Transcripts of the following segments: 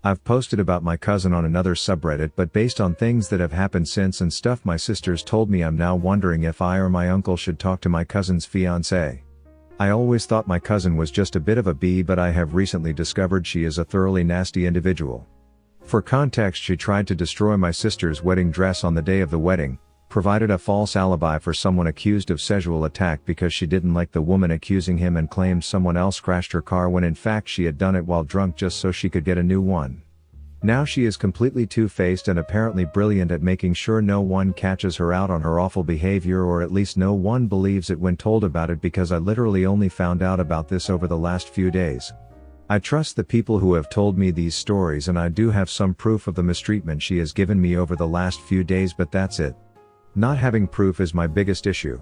I've posted about my cousin on another subreddit, but based on things that have happened since and stuff my sisters told me, I'm now wondering if I or my uncle should talk to my cousin's fiancée. I always thought my cousin was just a bit of a bee, but I have recently discovered she is a thoroughly nasty individual. For context, she tried to destroy my sister's wedding dress on the day of the wedding, provided a false alibi for someone accused of sexual attack because she didn't like the woman accusing him, and claimed someone else crashed her car when in fact she had done it while drunk just so she could get a new one. Now she is completely two-faced and apparently brilliant at making sure no one catches her out on her awful behavior, or at least no one believes it when told about it, because I literally only found out about this over the last few days. I trust the people who have told me these stories, and I do have some proof of the mistreatment she has given me over the last few days, but that's it. Not having proof is my biggest issue.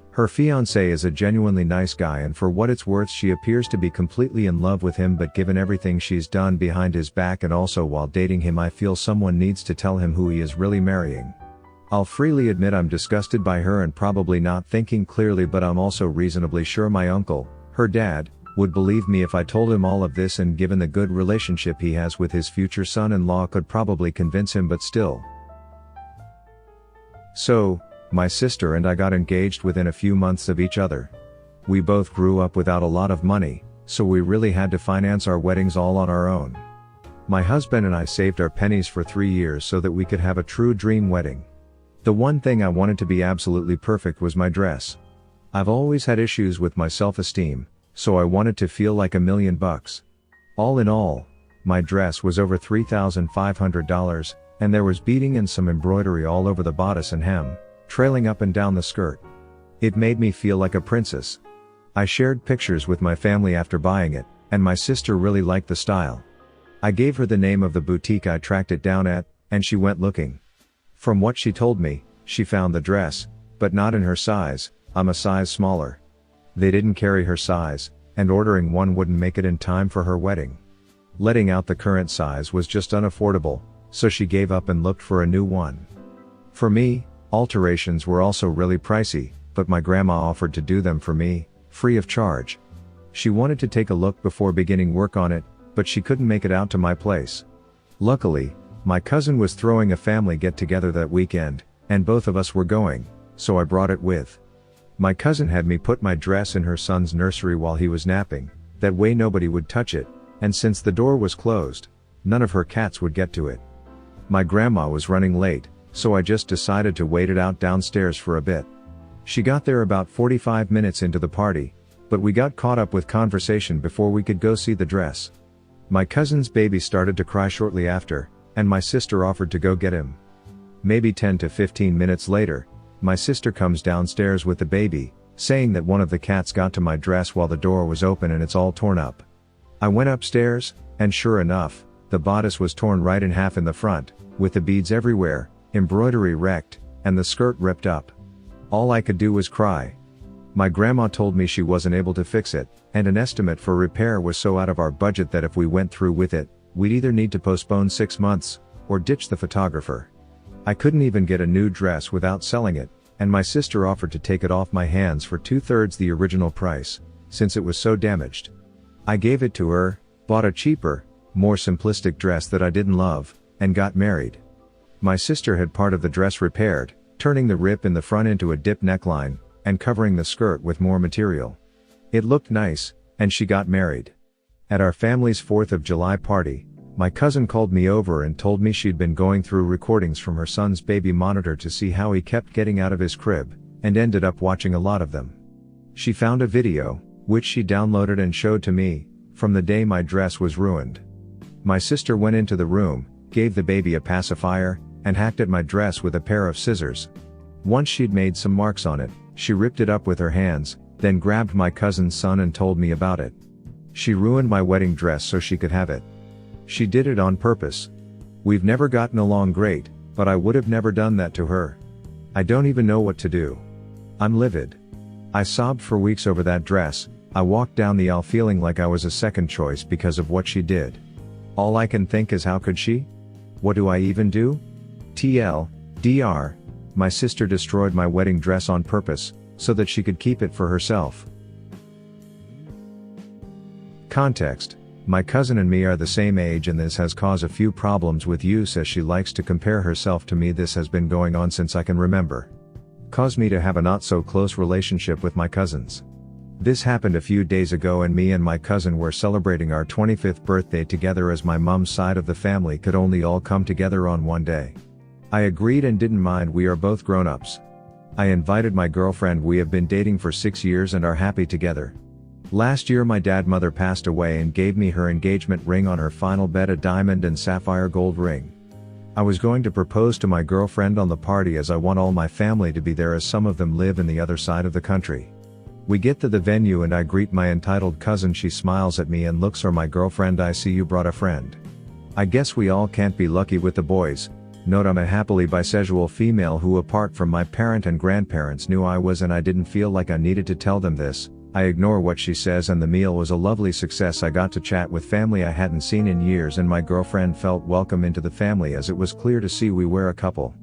Her fiancé is a genuinely nice guy, and for what it's worth she appears to be completely in love with him, but given everything she's done behind his back and also while dating him, I feel someone needs to tell him who he is really marrying. I'll freely admit I'm disgusted by her and probably not thinking clearly, but I'm also reasonably sure my uncle, her dad, would believe me if I told him all of this, and given the good relationship he has with his future son-in-law could probably convince him, but still. So, my sister and I got engaged within a few months of each other. We both grew up without a lot of money, so we really had to finance our weddings all on our own. My husband and I saved our pennies for 3 years so that we could have a true dream wedding. The one thing I wanted to be absolutely perfect was my dress. I've always had issues with my self-esteem, so I wanted to feel like $1,000,000. All in all, my dress was over $3,500, and there was beading and some embroidery all over the bodice and hem, trailing up and down the skirt. It made me feel like a princess. I shared pictures with my family after buying it, and my sister really liked the style. I gave her the name of the boutique I tracked it down at, and she went looking. From what she told me, she found the dress, but not in her size. I'm a size smaller. They didn't carry her size, and ordering one wouldn't make it in time for her wedding. Letting out the current size was just unaffordable, so she gave up and looked for a new one. For me, alterations were also really pricey, but my grandma offered to do them for me, free of charge. She wanted to take a look before beginning work on it, but she couldn't make it out to my place. Luckily, my cousin was throwing a family get-together that weekend, and both of us were going, so I brought it with. My cousin had me put my dress in her son's nursery while he was napping, that way nobody would touch it, and since the door was closed, none of her cats would get to it. My grandma was running late, so I just decided to wait it out downstairs for a bit. She got there about 45 minutes into the party, but we got caught up with conversation before we could go see the dress. My cousin's baby started to cry shortly after, and my sister offered to go get him. Maybe 10 to 15 minutes later, my sister comes downstairs with the baby, saying that one of the cats got to my dress while the door was open and it's all torn up. I went upstairs, and sure enough, the bodice was torn right in half in the front, with the beads everywhere, embroidery wrecked, and the skirt ripped up. All I could do was cry. My grandma told me she wasn't able to fix it, and an estimate for repair was so out of our budget that if we went through with it, we'd either need to postpone 6 months, or ditch the photographer. I couldn't even get a new dress without selling it, and my sister offered to take it off my hands for 2/3 the original price, since it was so damaged. I gave it to her, bought a cheaper, more simplistic dress that I didn't love, and got married. My sister had part of the dress repaired, turning the rip in the front into a dip neckline, and covering the skirt with more material. It looked nice, and she got married. At our family's 4th of July party, my cousin called me over and told me she'd been going through recordings from her son's baby monitor to see how he kept getting out of his crib, and ended up watching a lot of them. She found a video, which she downloaded and showed to me, from the day my dress was ruined. My sister went into the room, gave the baby a pacifier, and hacked at my dress with a pair of scissors. Once she'd made some marks on it, she ripped it up with her hands, then grabbed my cousin's son and told me about it. She ruined my wedding dress so she could have it. She did it on purpose. We've never gotten along great, but I would have never done that to her. I don't even know what to do. I'm livid. I sobbed for weeks over that dress. I walked down the aisle feeling like I was a second choice because of what she did. All I can think is, how could she? What do I even do? TLDR, my sister destroyed my wedding dress on purpose, so that she could keep it for herself. Context: My cousin and me are the same age and this has caused a few problems with use as she likes to compare herself to me. This has been going on since I can remember. Caused me to have a not so close relationship with my cousins. This happened a few days ago and me and my cousin were celebrating our 25th birthday together as my mom's side of the family could only all come together on one day. I agreed and didn't mind, we are both grown-ups. I invited my girlfriend, we have been dating for 6 years and are happy together. Last year my mother passed away and gave me her engagement ring on her final bed, a diamond and sapphire gold ring. I was going to propose to my girlfriend on the party as I want all my family to be there as some of them live in the other side of the country. We get to the venue and I greet my entitled cousin. She smiles at me and looks at my girlfriend. I see you brought a friend. I guess we all can't be lucky with the boys. Note, I'm a happily bisexual female who apart from my parent and grandparents knew I was, and I didn't feel like I needed to tell them this. I ignore what she says and the meal was a lovely success. I got to chat with family I hadn't seen in years and my girlfriend felt welcome into the family as it was clear to see we were a couple.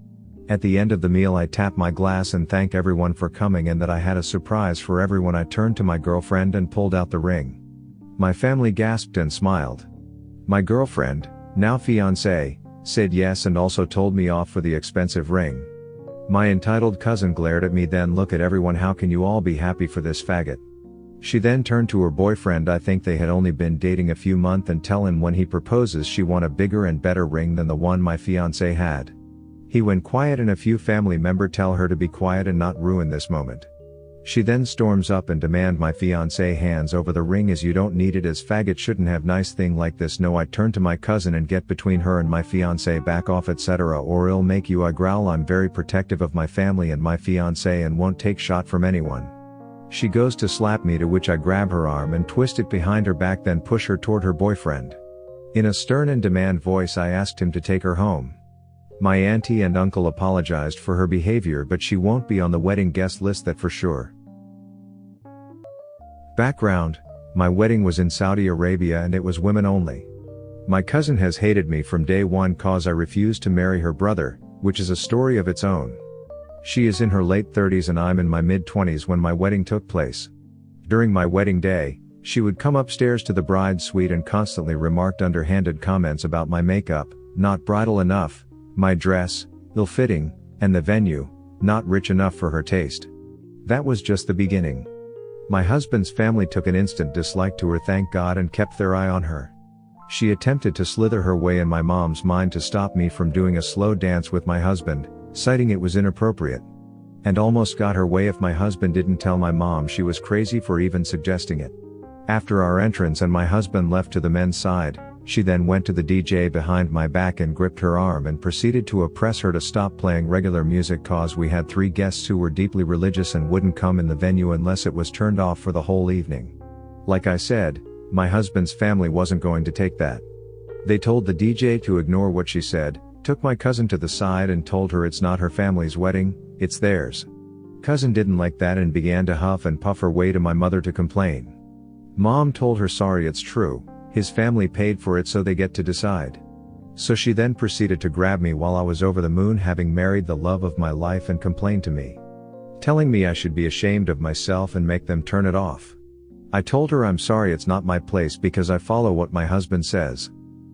At the end of the meal I tapped my glass and thanked everyone for coming and that I had a surprise for everyone. I turned to my girlfriend and pulled out the ring. My family gasped and smiled. My girlfriend, now fiancée, said yes and also told me off for the expensive ring. My entitled cousin glared at me, then look at everyone, how can you all be happy for this faggot? She then turned to her boyfriend, I think they had only been dating a few months, and tell him when he proposes she want a bigger and better ring than the one my fiancé had. He went quiet and a few family member tell her to be quiet and not ruin this moment. She then storms up and demand my fiancé hands over the ring as you don't need it, as faggot shouldn't have nice thing like this. No, I turn to my cousin and get between her and my fiancé, back off etc. or it'll make you. I growl, I'm very protective of my family and my fiancé and won't take shot from anyone. She goes to slap me, to which I grab her arm and twist it behind her back, then push her toward her boyfriend. In a stern and demand voice I asked him to take her home. My auntie and uncle apologized for her behavior, but she won't be on the wedding guest list, that for sure. Background: my wedding was in Saudi Arabia and it was women only. My cousin has hated me from day one cause I refused to marry her brother, which is a story of its own. She is in her late 30s and I'm in my mid-20s when my wedding took place. During my wedding day, she would come upstairs to the bride's suite and constantly remarked underhanded comments about my makeup, not bridal enough, my dress, ill-fitting, and the venue, not rich enough for her taste. That was just the beginning. My husband's family took an instant dislike to her, thank God, and kept their eye on her. She attempted to slither her way in my mom's mind to stop me from doing a slow dance with my husband, citing it was inappropriate. And almost got her way if my husband didn't tell my mom she was crazy for even suggesting it. After our entrance and my husband left to the men's side, she then went to the DJ behind my back and gripped her arm and proceeded to oppress her to stop playing regular music cause we had 3 guests who were deeply religious and wouldn't come in the venue unless it was turned off for the whole evening. Like I said, my husband's family wasn't going to take that. They told the DJ to ignore what she said, took my cousin to the side and told her it's not her family's wedding, it's theirs. Cousin didn't like that and began to huff and puff her way to my mother to complain. Mom told her sorry, it's true, his family paid for it so they get to decide. So she then proceeded to grab me while I was over the moon having married the love of my life and complained to me, telling me I should be ashamed of myself and make them turn it off. I told her I'm sorry, it's not my place because I follow what my husband says.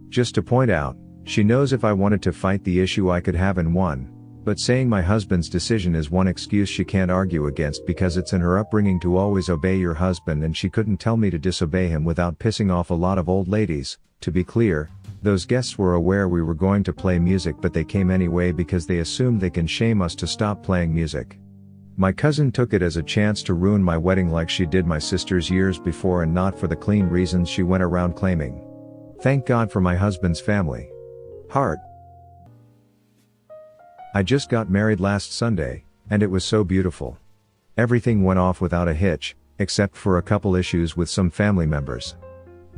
Just to point out, she knows if I wanted to fight the issue I could have and won, but saying my husband's decision is one excuse she can't argue against because it's in her upbringing to always obey your husband, and she couldn't tell me to disobey him without pissing off a lot of old ladies. To be clear, those guests were aware we were going to play music, but they came anyway because they assumed they can shame us to stop playing music. My cousin took it as a chance to ruin my wedding like she did my sister's years before, and not for the clean reasons she went around claiming. Thank God for my husband's family. Heart. I just got married last Sunday, and it was so beautiful. Everything went off without a hitch, except for a couple issues with some family members.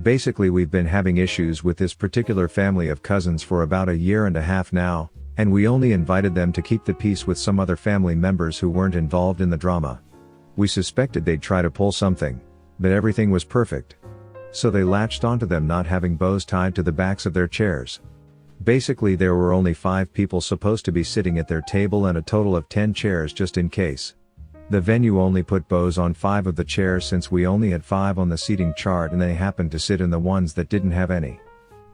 Basically, we've been having issues with this particular family of cousins for about 1.5 years now, and we only invited them to keep the peace with some other family members who weren't involved in the drama. We suspected they'd try to pull something, but everything was perfect. So they latched onto them not having bows tied to the backs of their chairs. Basically, there were only 5 people supposed to be sitting at their table and a total of 10 chairs just in case. The venue only put bows on 5 of the chairs since we only had 5 on the seating chart and they happened to sit in the ones that didn't have any.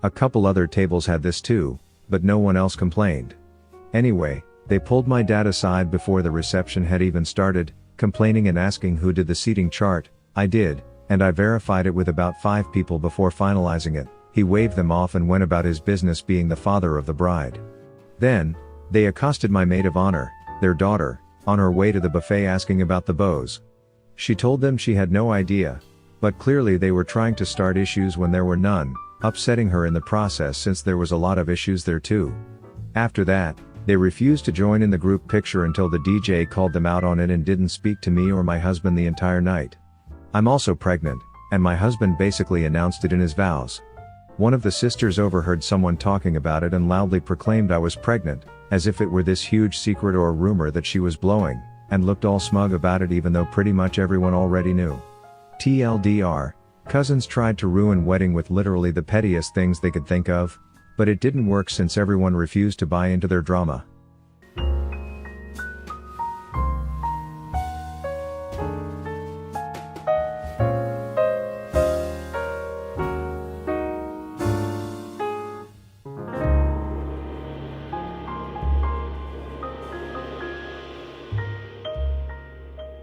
A couple other tables had this too, but no one else complained. Anyway, they pulled my dad aside before the reception had even started, complaining and asking who did the seating chart. I did, and I verified it with about 5 people before finalizing it. He waved them off and went about his business being the father of the bride. Then, they accosted my maid of honor, their daughter, on her way to the buffet asking about the bows. She told them she had no idea, but clearly they were trying to start issues when there were none, upsetting her in the process since there was a lot of issues there too. After that, they refused to join in the group picture until the DJ called them out on it and didn't speak to me or my husband the entire night. I'm also pregnant, and my husband basically announced it in his vows. One of the sisters overheard someone talking about it and loudly proclaimed I was pregnant, as if it were this huge secret or rumor that she was blowing, and looked all smug about it even though pretty much everyone already knew. TLDR, cousins tried to ruin wedding with literally the pettiest things they could think of, but it didn't work since everyone refused to buy into their drama.